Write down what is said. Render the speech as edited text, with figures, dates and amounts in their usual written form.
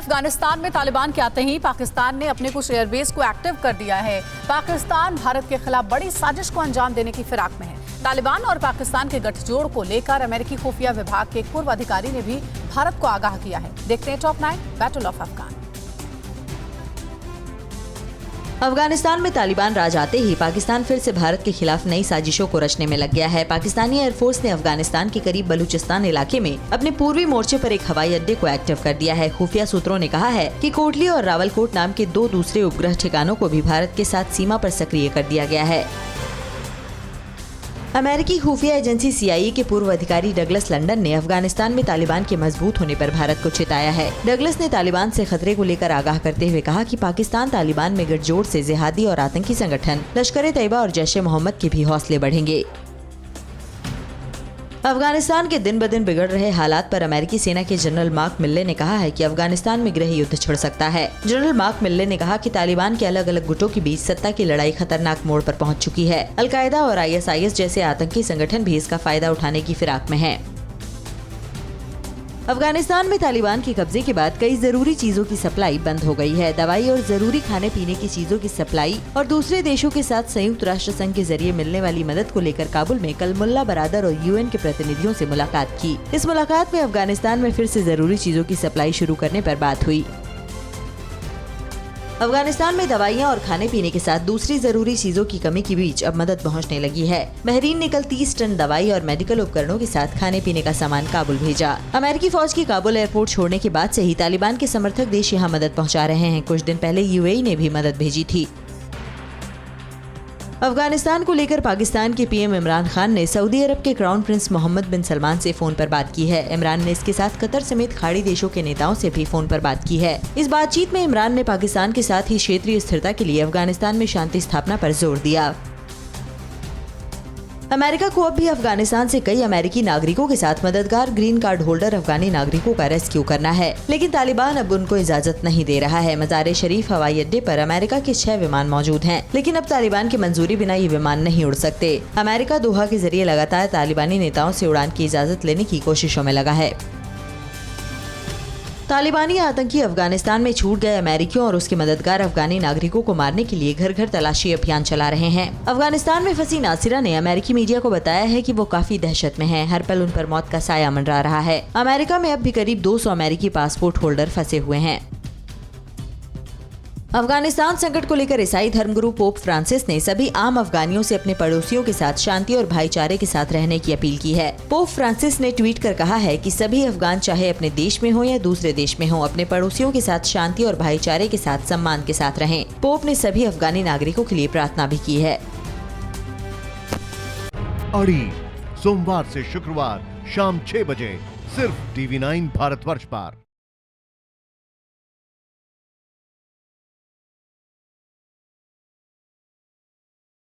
अफगानिस्तान में तालिबान के आते ही पाकिस्तान ने अपने कुछ एयरबेस को एक्टिव कर दिया है। पाकिस्तान भारत के खिलाफ बड़ी साजिश को अंजाम देने की फिराक में है। तालिबान और पाकिस्तान के गठजोड़ को लेकर अमेरिकी खुफिया विभाग के एक पूर्व अधिकारी ने भी भारत को आगाह किया है। देखते हैं top 9 battle of Afghan. Afghanistan में तालिबान राज आते ही पाकिस्तान फिर से भारत के खिलाफ नई साजिशों को रचने में लग गया है। पाकिस्तानी एयरफोर्स ने अफगानिस्तान के करीब बलूचिस्तान इलाके में अपने पूर्वी मोर्चे पर एक हवाई अड्डे को एक्टिव कर दिया है। खुफिया सूत्रों ने कहा है कि कोटली और रावलकोट नाम के 2 दूसरे उपग्रह ठिकानों को भी भारत के साथ सीमा पर सक्रिय कर दिया गया है। अमेरिकी खुफिया एजेंसी CIA के पूर्व अधिकारी डगलस लंडन ने अफगानिस्तान में तालिबान के मजबूत होने पर भारत को चेताया है। डगलस ने तालिबान से खतरे को लेकर आगाह करते हुए कहा कि पाकिस्तान तालिबान में गठजोड़ से जिहादी और आतंकी संगठन लश्कर-ए-तैयबा और जैश-ए-मोहम्मद के भी हौसले बढ़ेंगे। अफगानिस्तान के दिन ब दिन बिगड़ रहे हालात पर अमेरिकी सेना के जनरल मार्क मिल्ले ने कहा है कि अफगानिस्तान में गृह युद्ध छिड़ सकता है। जनरल मार्क मिल्ले ने कहा कि तालिबान के अलग अलग गुटों के बीच सत्ता की लड़ाई खतरनाक मोड़ पर पहुंच चुकी है। अल-कायदा और ISIS जैसे आतंकी संगठन भी इसका फायदा उठाने की फिराक में है। अफगानिस्तान में तालिबान के कब्जे के बाद कई जरूरी चीजों की सप्लाई बंद हो गई है। दवाई और जरूरी खाने पीने की चीजों की सप्लाई और दूसरे देशों के साथ संयुक्त राष्ट्र संघ के जरिए मिलने वाली मदद को लेकर काबुल में कल मुल्ला बरादर और UN के प्रतिनिधियों से मुलाकात की। इस मुलाकात में अफगानिस्तान में फिर से जरूरी चीजों की सप्लाई शुरू करने पर बात हुई। अफगानिस्तान में दवाइयां और खाने पीने के साथ दूसरी जरूरी चीजों की कमी के बीच अब मदद पहुंचने लगी है। बहरीन ने कल 30 टन दवाई और मेडिकल उपकरणों के साथ खाने पीने का सामान काबुल भेजा। अमेरिकी फौज की काबुल एयरपोर्ट छोड़ने के बाद से ही तालिबान के समर्थक देश यहां मदद पहुंचा रहे हैं। कुछ दिन पहले UAE ने भी मदद भेजी थी। अफगानिस्तान को लेकर पाकिस्तान के PM इमरान खान ने सऊदी अरब के क्राउन प्रिंस मोहम्मद बिन सलमान से फोन पर बात की है। इमरान ने इसके साथ कतर समेत खाड़ी देशों के नेताओं से भी फोन पर बात की है। इस बातचीत में इमरान ने पाकिस्तान के साथ ही क्षेत्रीय स्थिरता के लिए अफगानिस्तान में शांति स्थापना पर जोर दिया। अमेरिका को अब भी अफगानिस्तान से कई अमेरिकी नागरिकों के साथ मददगार ग्रीन कार्ड होल्डर अफगानी नागरिकों का रेस्क्यू करना है, लेकिन तालिबान अब उनको इजाजत नहीं दे रहा है। मज़ार शरीफ हवाई अड्डे पर अमेरिका के 6 विमान मौजूद हैं, लेकिन अब तालिबान की मंजूरी बिना ये विमान नहीं उड़ सकते। अमेरिका दोहा के जरिए लगातार तालिबानी नेताओं से उड़ान की इजाजत लेने की कोशिशों में लगा है। तालिबानी आतंकी अफगानिस्तान में छूट गए अमेरिकियों और उसके मददगार अफगानी नागरिकों को मारने के लिए घर घर तलाशी अभियान चला रहे हैं। अफगानिस्तान में फंसी नासिरा ने अमेरिकी मीडिया को बताया है कि वो काफी दहशत में हैं। हर पल उन पर मौत का साया मंडरा रहा है। अमेरिका में अब भी करीब 200 अमेरिकी पासपोर्ट होल्डर फंसे हुए हैं। अफगानिस्तान संकट को लेकर ईसाई धर्मगुरु पोप फ्रांसिस ने सभी आम अफगानियों से अपने पड़ोसियों के साथ शांति और भाईचारे के साथ रहने की अपील की है। पोप फ्रांसिस ने ट्वीट कर कहा है कि सभी अफगान चाहे अपने देश में हो या दूसरे देश में हो, अपने पड़ोसियों के साथ शांति और भाईचारे के साथ सम्मान के साथ रहें। पोप ने सभी अफगानी नागरिकों के लिए प्रार्थना भी की है। अड़ी सोमवार से शुक्रवार शाम 6 बजे सिर्फ TV9 भारतवर्ष पर।